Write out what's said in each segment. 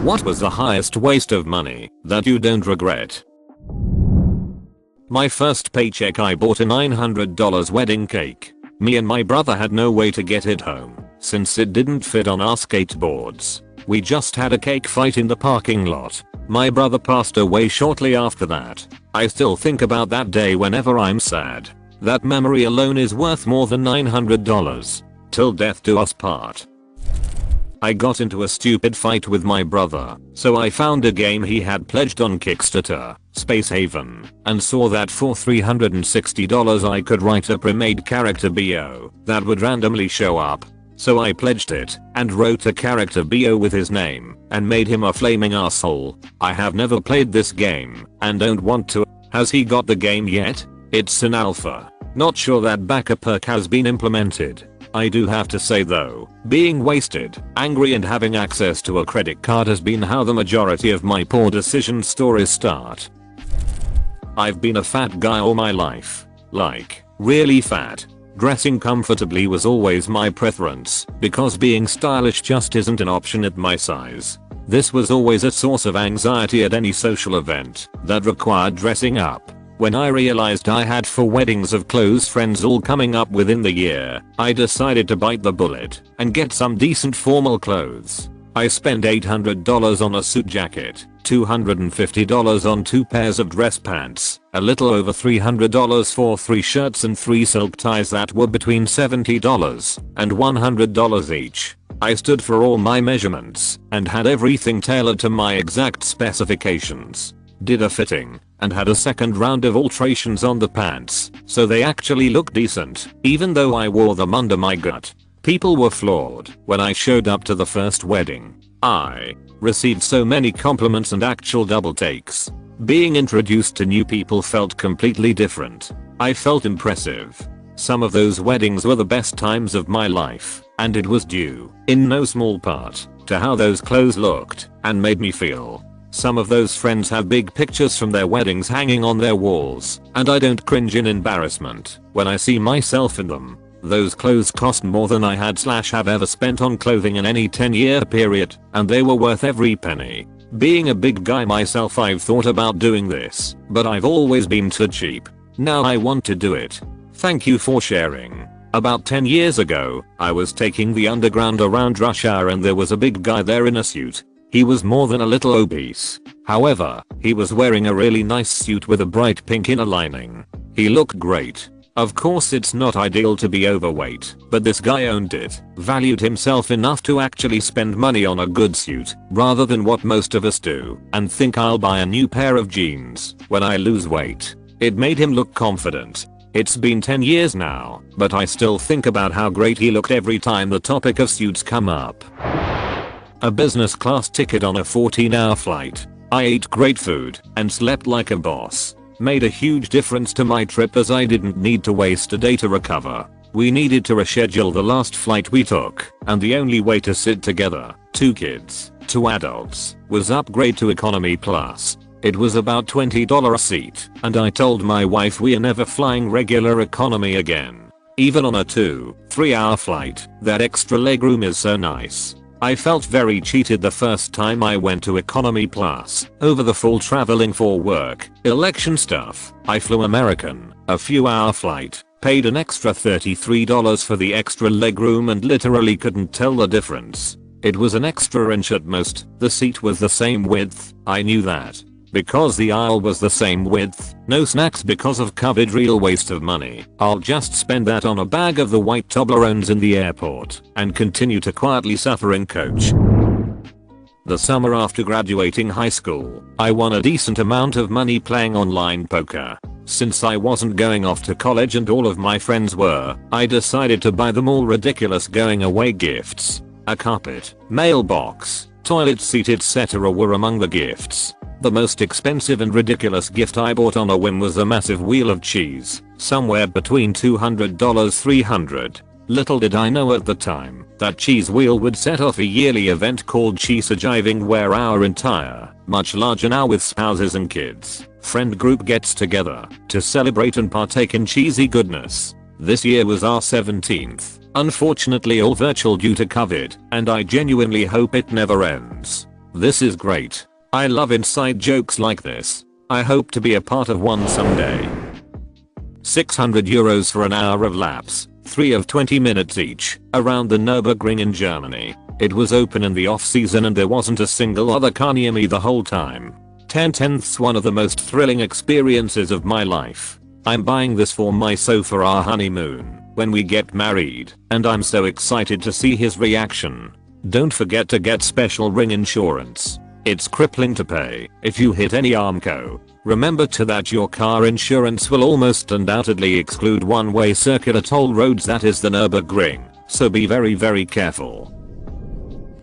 What was the highest waste of money that you don't regret? My first paycheck I bought a $900 wedding cake. Me and my brother had no way to get it home since it didn't fit on our skateboards. We just had a cake fight in the parking lot. My brother passed away shortly after that. I still think about that day whenever I'm sad. That memory alone is worth more than $900. Till death do us part. I got into a stupid fight with my brother, so I found a game he had pledged on Kickstarter, Space Haven, and saw that for $360 I could write a pre-made character BO that would randomly show up. So I pledged it and wrote a character BO with his name and made him a flaming asshole. I have never played this game and don't want to. Has he got the game yet? It's in alpha. Not sure that backer perk has been implemented. I do have to say though, being wasted, angry and having access to a credit card has been how the majority of my poor decision stories start. I've been a fat guy all my life. Like, really fat. Dressing comfortably was always my preference because being stylish just isn't an option at my size. This was always a source of anxiety at any social event that required dressing up. When I realized I had 4 weddings of close friends all coming up within the year, I decided to bite the bullet and get some decent formal clothes. I spent $800 on a suit jacket, $250 on 2 pairs of dress pants, a little over $300 for 3 shirts and 3 silk ties that were between $70 and $100 each. I stood for all my measurements and had everything tailored to my exact specifications. Did a fitting and had a second round of alterations on the pants so they actually looked decent even though I wore them under my gut. People were floored when I showed up to the first wedding. I received so many compliments and actual double takes. Being introduced to new people felt completely different. I felt impressive. Some of those weddings were the best times of my life, and it was due, in no small part, to how those clothes looked and made me feel. Some of those friends have big pictures from their weddings hanging on their walls, and I don't cringe in embarrassment when I see myself in them. Those clothes cost more than I had/have ever spent on clothing in any 10-year period, and they were worth every penny. Being a big guy myself, I've thought about doing this, but I've always been too cheap. Now I want to do it. Thank you for sharing. About 10 years ago, I was taking the underground around rush hour and there was a big guy there in a suit. He was more than a little obese. However, he was wearing a really nice suit with a bright pink inner lining. He looked great. Of course it's not ideal to be overweight, but this guy owned it, valued himself enough to actually spend money on a good suit, rather than what most of us do, and think I'll buy a new pair of jeans when I lose weight. It made him look confident. It's been 10 years now, but I still think about how great he looked every time the topic of suits come up. A business class ticket on a 14-hour flight. I ate great food and slept like a boss. Made a huge difference to my trip as I didn't need to waste a day to recover. We needed to reschedule the last flight we took, and the only way to sit together, 2 kids, 2 adults, was upgrade to economy plus. It was about $20 a seat, and I told my wife we are never flying regular economy again. Even on a 2-3 hour flight, that extra legroom is so nice. I felt very cheated the first time I went to economy plus. Over the fall traveling for work, election stuff, I flew American, a few hour flight, paid an extra $33 for the extra legroom and literally couldn't tell the difference. It was an extra inch at most, the seat was the same width, I knew that. Because the aisle was the same width, no snacks because of COVID, real waste of money. I'll just spend that on a bag of the white Toblerones in the airport and continue to quietly suffer in coach. The summer after graduating high school, I won a decent amount of money playing online poker. Since I wasn't going off to college and all of my friends were, I decided to buy them all ridiculous going away gifts. A carpet, mailbox, toilet seat etc. were among the gifts. The most expensive and ridiculous gift I bought on a whim was a massive wheel of cheese, somewhere between $200-300. Little did I know at the time that cheese wheel would set off a yearly event called Cheese-a-Jiving where our entire, much larger now with spouses and kids, friend group gets together to celebrate and partake in cheesy goodness. This year was our 17th, unfortunately all virtual due to COVID, and I genuinely hope it never ends. This is great. I love inside jokes like this. I hope to be a part of one someday. 600 euros for an hour of laps, 3 of 20 minutes each, around the Nürburgring in Germany. It was open in the off season and there wasn't a single other car near me the whole time. 10/10ths one of the most thrilling experiences of my life. I'm buying this for my so for our honeymoon, when we get married, and I'm so excited to see his reaction. Don't forget to get special ring insurance. It's crippling to pay if you hit any Armco. Remember to that your car insurance will almost undoubtedly exclude one-way circular toll roads, that is the Nürburgring, so be very careful.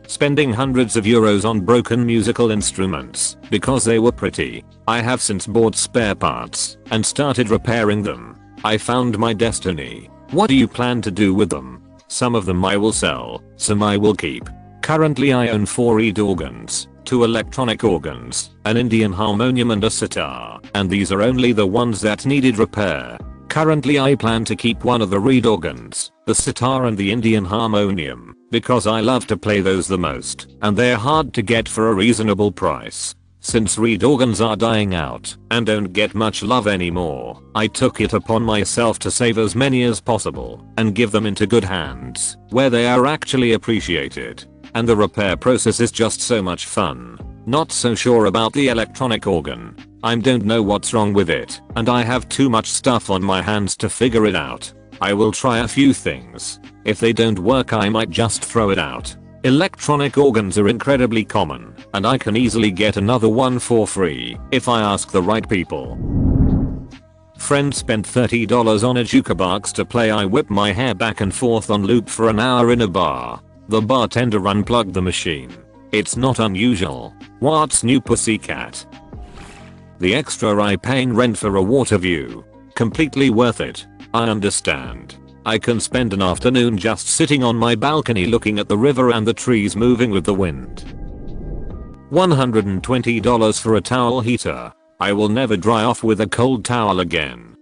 Spending hundreds of euros on broken musical instruments because they were pretty. I have since bought spare parts and started repairing them. I found my destiny. What do you plan to do with them? Some of them I will sell, some I will keep. Currently I own 4 reed organs, 2 electronic organs, an Indian harmonium and a sitar, and these are only the ones that needed repair. Currently I plan to keep one of the reed organs, the sitar and the Indian harmonium, because I love to play those the most, and they're hard to get for a reasonable price. Since reed organs are dying out and don't get much love anymore, I took it upon myself to save as many as possible and give them into good hands where they are actually appreciated. And the repair process is just so much fun. Not so sure about the electronic organ. I don't know what's wrong with it, and I have too much stuff on my hands to figure it out. I will try a few things. If they don't work I might just throw it out. Electronic organs are incredibly common, and I can easily get another one for free if I ask the right people. Friend spent $30 on a jukebox to play I Whip My Hair back and forth on loop for an hour in a bar. The bartender unplugged the machine. It's not unusual. What's new, pussycat? The extra I paying rent for a water view. Completely worth it. I understand. I can spend an afternoon just sitting on my balcony looking at the river and the trees moving with the wind. $120 for a towel heater. I will never dry off with a cold towel again.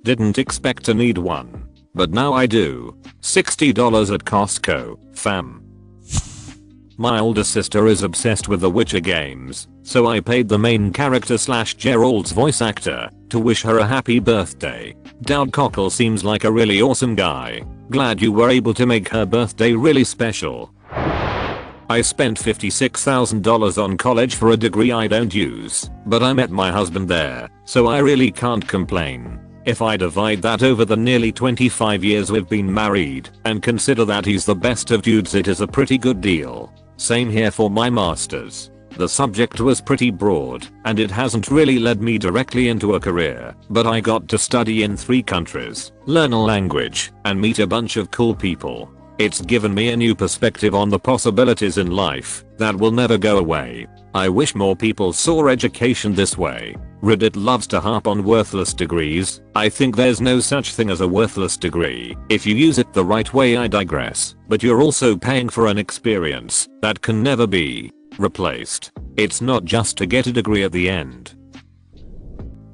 Didn't expect to need one. But now I do. $60 at Costco, fam. My older sister is obsessed with the Witcher games, so I paid the main character / Geralt's voice actor to wish her a happy birthday. Dowd Cockle seems like a really awesome guy. Glad you were able to make her birthday really special. I spent $56,000 on college for a degree I don't use, but I met my husband there, so I really can't complain. If I divide that over the nearly 25 years we've been married and consider that he's the best of dudes, it is a pretty good deal. Same here for my masters. The subject was pretty broad and it hasn't really led me directly into a career, but I got to study in 3 countries, learn a language, and meet a bunch of cool people. It's given me a new perspective on the possibilities in life that will never go away. I wish more people saw education this way. Reddit loves to harp on worthless degrees. I think there's no such thing as a worthless degree if you use it the right way. I digress, but you're also paying for an experience that can never be replaced. It's not just to get a degree at the end.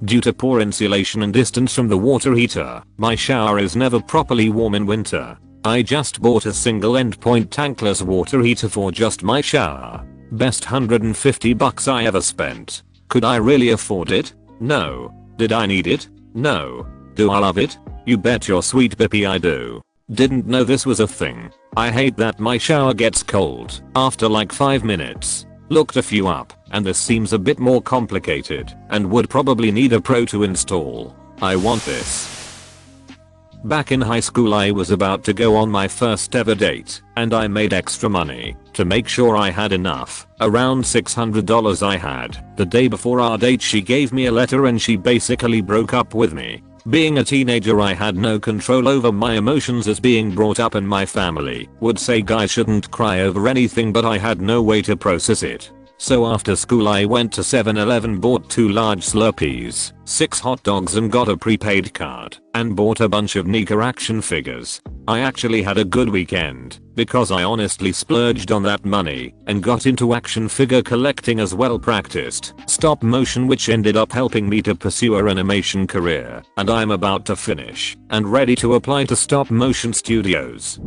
Due to poor insulation and distance from the water heater, my shower is never properly warm in winter. I just bought a single endpoint tankless water heater for just my shower. Best $150 I ever spent. Could I really afford it? No. Did I need it? No. Do I love it? You bet your sweet bippy I do. Didn't know this was a thing. I hate that my shower gets cold after like 5 minutes. Looked a few up, and this seems a bit more complicated and would probably need a pro to install. I want this. Back in high school I was about to go on my first ever date, and I made extra money to make sure I had enough. Around $600 I had. The day before our date she gave me a letter and she basically broke up with me. Being a teenager I had no control over my emotions, as being brought up in my family would say guys shouldn't cry over anything, but I had no way to process it. So after school I went to 7-Eleven, bought 2 large Slurpees, 6 hot dogs and got a prepaid card, and bought a bunch of Nika action figures. I actually had a good weekend, because I honestly splurged on that money and got into action figure collecting as well. Practiced stop motion, which ended up helping me to pursue a animation career, and I'm about to finish and ready to apply to stop motion studios.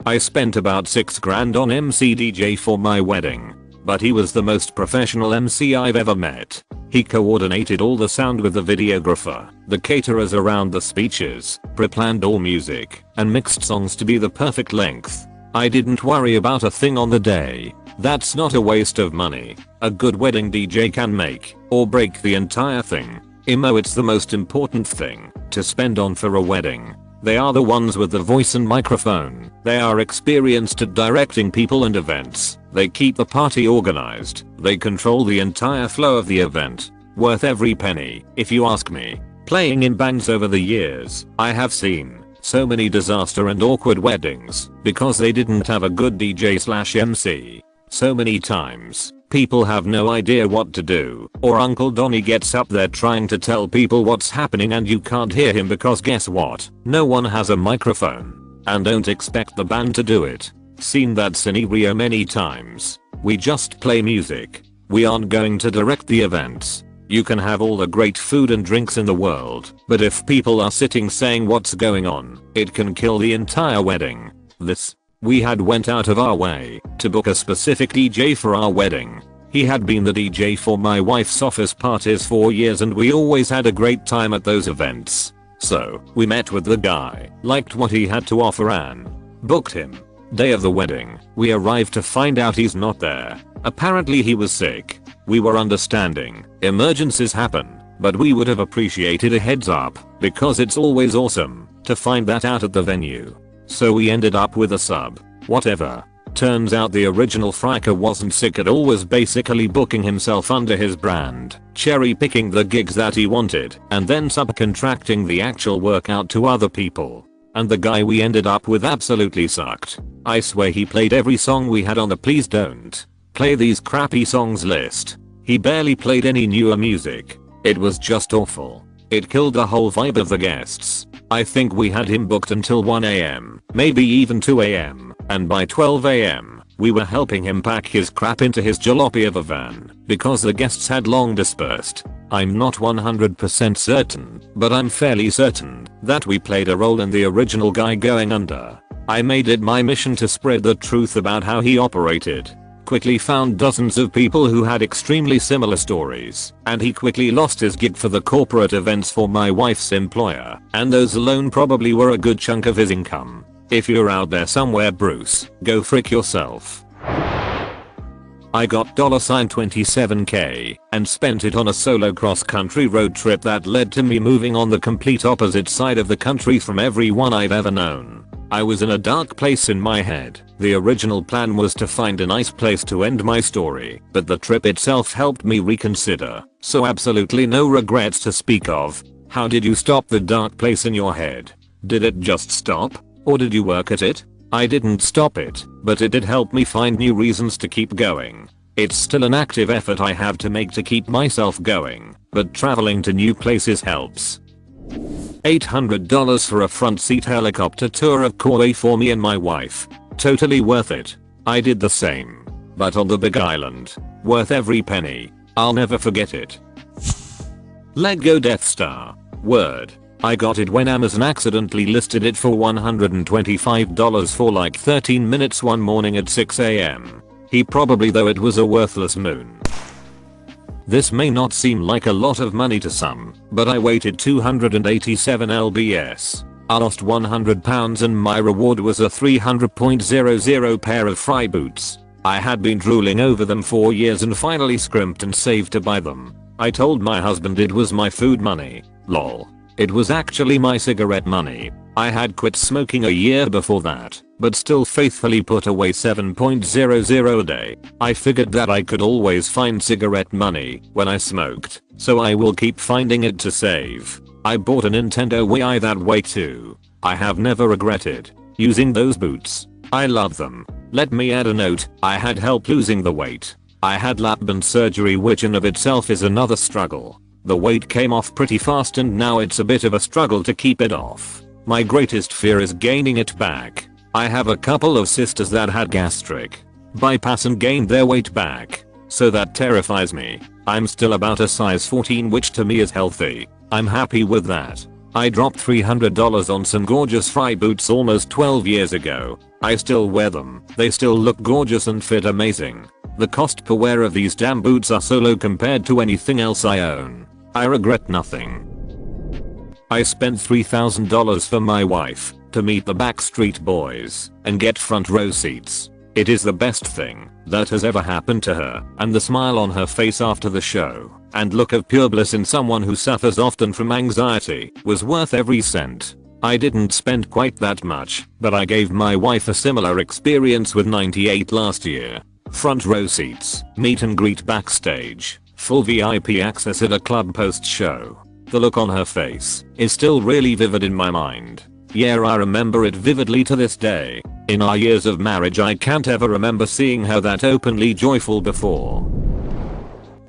I spent about $6 grand on MCDJ for my wedding. but he was the most professional MC I've ever met. He coordinated all the sound with the videographer, the caterers around the speeches, pre-planned all music, and mixed songs to be the perfect length. I didn't worry about a thing on the day. That's not a waste of money. A good wedding DJ can make or break the entire thing. It's the most important thing to spend on for a wedding. They are the ones with the voice and microphone. They are experienced at directing people and events. They keep the party organized. They control the entire flow of the event. Worth every penny, if you ask me. Playing in bands over the years, I have seen so many disaster and awkward weddings because they didn't have a good DJ/MC. So many times, people have no idea what to do, or Uncle Donnie gets up there trying to tell people what's happening and you can't hear him because guess what? No one has a microphone. And don't expect the band to do it. Seen that scenario many times. We just play music. We aren't going to direct the events. You can have all the great food and drinks in the world, but if people are sitting saying what's going on, it can kill the entire wedding. We had went out of our way to book a specific DJ for our wedding. He had been the DJ for my wife's office parties for years and we always had a great time at those events. So, we met with the guy, liked what he had to offer and booked him. Day of the wedding, we arrived to find out he's not there. Apparently he was sick. We were understanding, emergencies happen, but we would have appreciated a heads up because it's always awesome to find that out at the venue. So we ended up with a sub. Whatever. Turns out the original fricker wasn't sick at all, was basically booking himself under his brand, cherry picking the gigs that he wanted, and then subcontracting the actual work out to other people. And the guy we ended up with absolutely sucked. I swear he played every song we had on the please don't play these crappy songs list. He barely played any newer music. It was just awful. It killed the whole vibe of the guests. I think we had him booked until 1 AM, maybe even 2 AM, and by 12 AM, we were helping him pack his crap into his jalopy of a van, because the guests had long dispersed. I'm not 100% certain, but I'm fairly certain that we played a role in the original guy going under. I made it my mission to spread the truth about how he operated. Quickly found dozens of people who had extremely similar stories, and he quickly lost his gig for the corporate events for my wife's employer, and those alone probably were a good chunk of his income. If you're out there somewhere, Bruce, go frick yourself. I got $27k and spent it on a solo cross-country road trip that led to me moving on the complete opposite side of the country from everyone I've ever known. I was in a dark place in my head. The original plan was to find a nice place to end my story, but the trip itself helped me reconsider, so absolutely no regrets to speak of. How did you stop the dark place in your head? Did it just stop? Or did you work at it? I didn't stop it, but it did help me find new reasons to keep going. It's still an active effort I have to make to keep myself going, but traveling to new places helps. $800 for a front seat helicopter tour of Kauai for me and my wife. Totally worth it. I did the same. But on the big island. Worth every penny. I'll never forget it. Lego Death Star. Word. I got it when Amazon accidentally listed it for $125 for like 13 minutes one morning at 6 AM. He probably though it was a worthless moon. This may not seem like a lot of money to some, but I waited 287 lbs. I lost 100 pounds and my reward was a 300.00 pair of fry boots. I had been drooling over them for years and finally scrimped and saved to buy them. I told my husband it was my food money. Lol. It was actually my cigarette money. I had quit smoking a year before that, but still faithfully put away 7.00 a day. I figured that I could always find cigarette money when I smoked, so I will keep finding it to save. I bought a Nintendo Wii that way too. I have never regretted using those boots. I love them. Let me add a note, I had help losing the weight. I had lap band surgery, which in of itself is another struggle. The weight came off pretty fast and now it's a bit of a struggle to keep it off. My greatest fear is gaining it back. I have a couple of sisters that had gastric bypass and gained their weight back, so that terrifies me. I'm still about a size 14, which to me is healthy. I'm happy with that. I dropped $300 on some gorgeous fry boots almost 12 years ago. I still wear them. They still look gorgeous and fit amazing. The cost per wear of these damn boots are so low compared to anything else I own. I regret nothing. I spent $3,000 for my wife to meet the Backstreet Boys and get front row seats. It is the best thing that has ever happened to her, and the smile on her face after the show and look of pure bliss in someone who suffers often from anxiety was worth every cent. I didn't spend quite that much, but I gave my wife a similar experience with 98 last year. Front row seats, meet and greet backstage, full VIP access at a club post-show. The look on her face is still really vivid in my mind. Yeah, I remember it vividly to this day. In our years of marriage I can't ever remember seeing her that openly joyful before.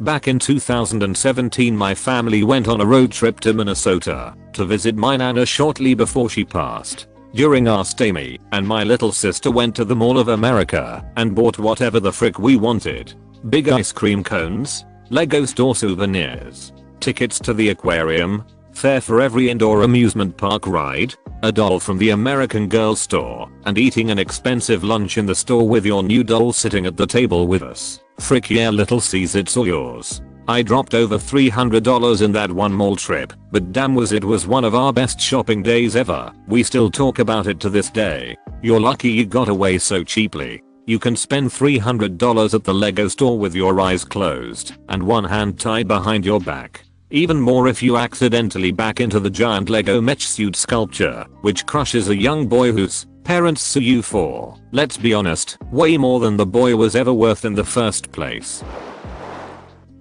Back in 2017 my family went on a road trip to Minnesota to visit my nana shortly before she passed. During our stay me and my little sister went to the Mall of America and bought whatever the frick we wanted. Big ice cream cones, Lego store souvenirs, tickets to the aquarium, fare for every indoor amusement park ride, a doll from the American Girl store, and eating an expensive lunch in the store with your new doll sitting at the table with us. Frick yeah, little C's, it's all yours. I dropped over $300 in that one mall trip, but damn it was one of our best shopping days ever. We still talk about it to this day. You're lucky you got away so cheaply. You can spend $300 at the Lego store with your eyes closed and one hand tied behind your back. Even more if you accidentally back into the giant Lego mesh suit sculpture, which crushes a young boy whose parents sue you for, let's be honest, way more than the boy was ever worth in the first place.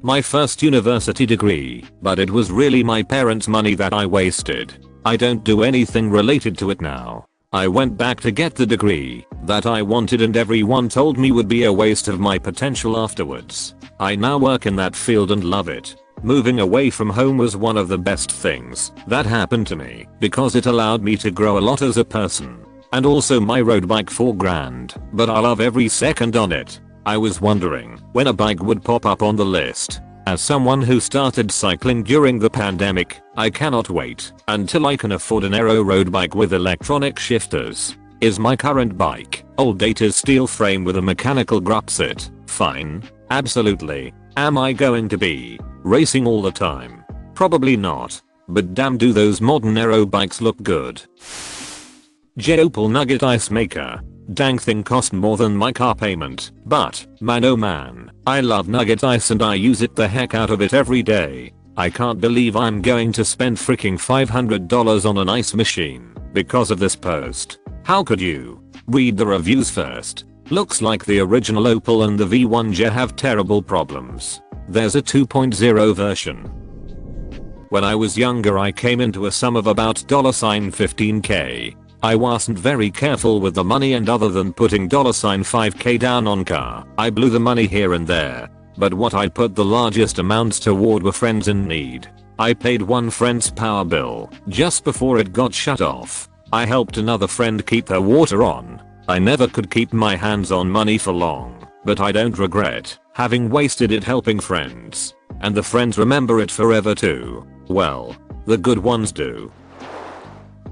My first university degree, but it was really my parents' money that I wasted. I don't do anything related to it now. I went back to get the degree that I wanted and everyone told me would be a waste of my potential afterwards. I now work in that field and love it. Moving away from home was one of the best things that happened to me because it allowed me to grow a lot as a person. And also my road bike $4,000, but I love every second on it. I was wondering when a bike would pop up on the list. As someone who started cycling during the pandemic, I cannot wait until I can afford an aero road bike with electronic shifters. Is my current bike old dated steel frame with a mechanical gripset fine? Absolutely. Am I going to be racing all the time? Probably not. But damn do those modern aero bikes look good. Opal Nugget Ice Maker. Dang thing cost more than my car payment, but man oh man, I love Nugget Ice and I use it the heck out of it every day. I can't believe I'm going to spend freaking $500 on an ice machine because of this post. How could you? Read the reviews first. Looks like the original Opal and the V1J have terrible problems. There's a 2.0 version. When I was younger I came into a sum of about $15k. I wasn't very careful with the money and other than putting $5k down on car, I blew the money here and there. But what I'd put the largest amounts toward were friends in need. I paid one friend's power bill just before it got shut off. I helped another friend keep their water on. I never could keep my hands on money for long, but I don't regret having wasted it helping friends. And the friends remember it forever too. Well, the good ones do.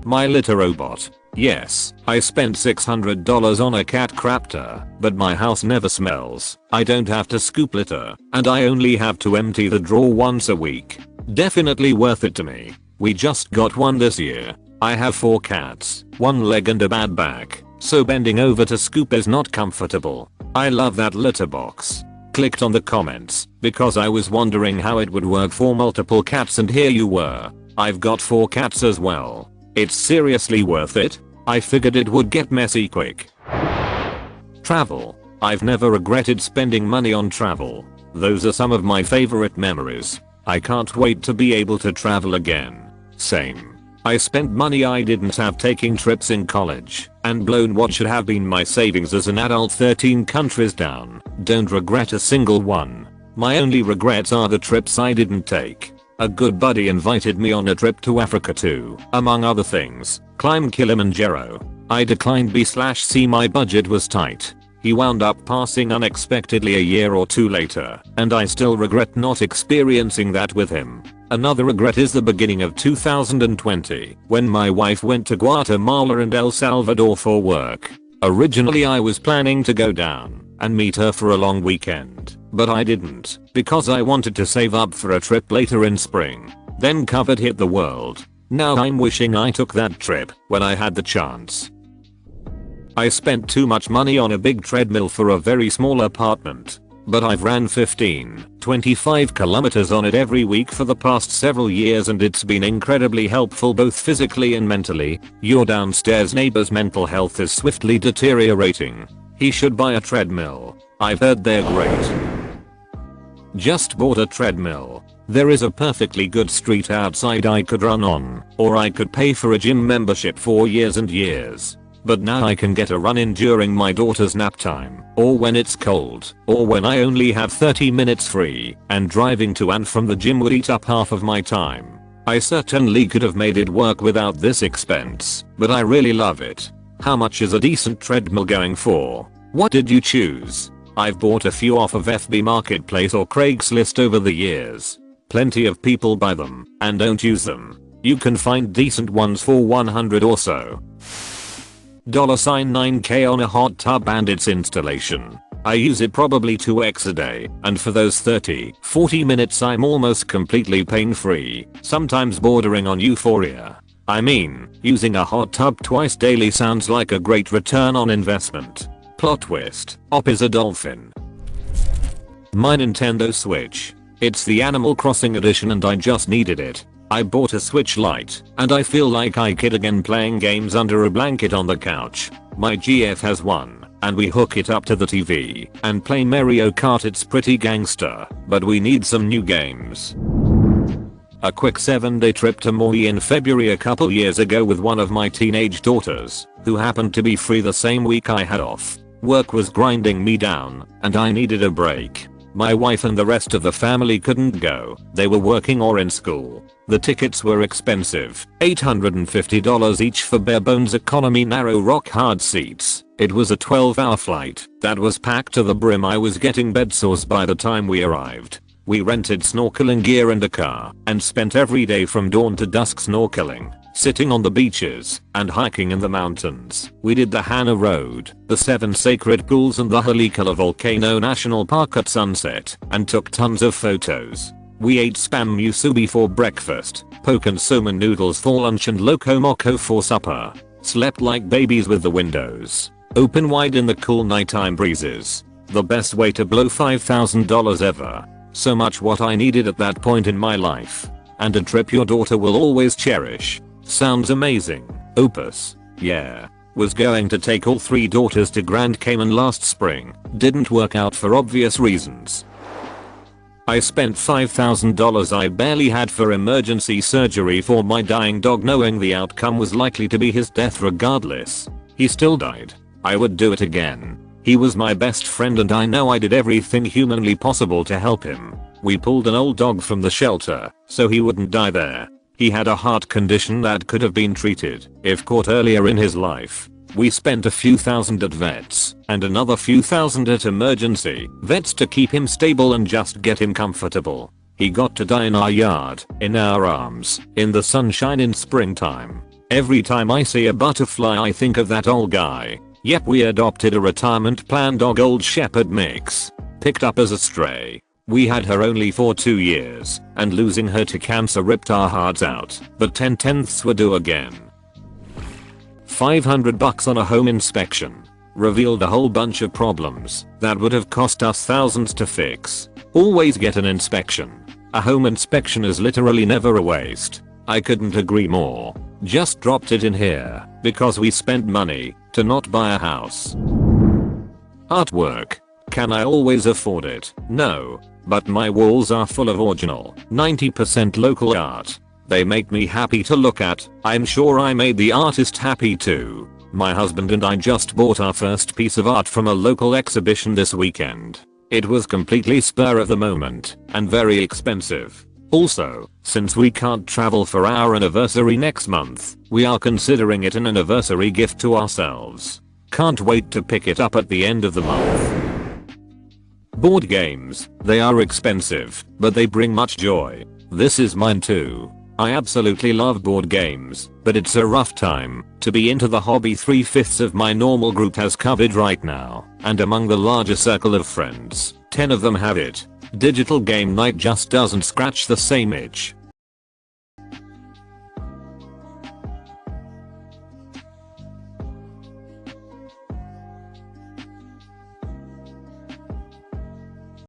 My litter robot. Yes, I spent $600 on a cat crapter, but my house never smells. I don't have to scoop litter, and I only have to empty the drawer once a week. Definitely worth it to me. We just got one this year. I have 4 cats, 1 leg and a bad back, so bending over to scoop is not comfortable. I love that litter box. Clicked on the comments because I was wondering how it would work for multiple cats and here you were. I've got 4 cats as well. It's seriously worth it. I figured it would get messy quick. Travel. I've never regretted spending money on travel. Those are some of my favorite memories. I can't wait to be able to travel again. Same. I spent money I didn't have taking trips in college and blown what should have been my savings as an adult 13 countries down. Don't regret a single one. My only regrets are the trips I didn't take. A good buddy invited me on a trip to Africa to, among other things, climb Kilimanjaro. I declined B/C, my budget was tight. He wound up passing unexpectedly a year or 2 later, and I still regret not experiencing that with him. Another regret is the beginning of 2020 when my wife went to Guatemala and El Salvador for work. Originally I was planning to go down and meet her for a long weekend, but I didn't because I wanted to save up for a trip later in spring. Then COVID hit the world. Now I'm wishing I took that trip when I had the chance. I spent too much money on a big treadmill for a very small apartment. But I've ran 25 kilometers on it every week for the past several years and it's been incredibly helpful both physically and mentally. Your downstairs neighbor's mental health is swiftly deteriorating. He should buy a treadmill. I've heard they're great. Just bought a treadmill. There is a perfectly good street outside I could run on, or I could pay for a gym membership for years and years. But now I can get a run in during my daughter's nap time, or when it's cold, or when I only have 30 minutes free, and driving to and from the gym would eat up half of my time. I certainly could have made it work without this expense, but I really love it. How much is a decent treadmill going for? What did you choose? I've bought a few off of FB Marketplace or Craigslist over the years. Plenty of people buy them and don't use them. You can find decent ones for $100 or so. $9k on a hot tub and its installation. I use it probably 2x a day, and for those 30-40 minutes I'm almost completely pain free, sometimes bordering on euphoria. I mean, using a hot tub twice daily sounds like a great return on investment. Plot twist, Op is a dolphin. My Nintendo Switch. It's the Animal Crossing edition and I just needed it. I bought a Switch Lite, and I feel like I kid again playing games under a blanket on the couch. My GF has one, and we hook it up to the TV and play Mario Kart. It's pretty gangster, but we need some new games. A quick 7-day trip to Maui in February a couple years ago with one of my teenage daughters, who happened to be free the same week I had off. Work was grinding me down, and I needed a break. My wife and the rest of the family couldn't go, they were working or in school. The tickets were expensive, $850 each for bare bones economy narrow rock hard seats. It was a 12-hour flight that was packed to the brim. I was getting bedsores by the time we arrived. We rented snorkeling gear and a car and spent every day from dawn to dusk snorkeling, sitting on the beaches, and hiking in the mountains. We did the Hana Road, the 7 sacred pools and the Halikala Volcano National Park at sunset, and took tons of photos. We ate spam musubi for breakfast, poke and somen noodles for lunch and loco moco for supper. Slept like babies with the windows open wide in the cool nighttime breezes. The best way to blow $5,000 ever. So much what I needed at that point in my life. And a trip your daughter will always cherish. Sounds amazing. Opus. Yeah. Was going to take all 3 daughters to Grand Cayman last spring. Didn't work out for obvious reasons. I spent $5,000 I barely had for emergency surgery for my dying dog, knowing the outcome was likely to be his death regardless. He still died. I would do it again. He was my best friend and I know I did everything humanly possible to help him. We pulled an old dog from the shelter so he wouldn't die there. He had a heart condition that could have been treated if caught earlier in his life. We spent a few thousand at vets and another few thousand at emergency vets to keep him stable and just get him comfortable. He got to die in our yard, in our arms, in the sunshine in springtime. Every time I see a butterfly I think of that old guy. Yep, we adopted a retirement plan dog, old shepherd mix. Picked up as a stray. We had her only for 2 years, and losing her to cancer ripped our hearts out, but 10/10ths were due again. $500 on a home inspection. Revealed a whole bunch of problems that would have cost us thousands to fix. Always get an inspection. A home inspection is literally never a waste. I couldn't agree more. Just dropped it in here because we spent money to not buy a house. Artwork. Can I always afford it? No. But my walls are full of original, 90% local art. They make me happy to look at. I'm sure I made the artist happy too. My husband and I just bought our first piece of art from a local exhibition this weekend. It was completely spur of the moment and very expensive. Also, since we can't travel for our anniversary next month, we are considering it an anniversary gift to ourselves. Can't wait to pick it up at the end of the month. Board games. They are expensive, but they bring much joy. This is mine too. I absolutely love board games, but it's a rough time to be into the hobby 3/5 of my normal group has covered right now, and among the larger circle of friends, 10 of them have it. Digital game night just doesn't scratch the same itch.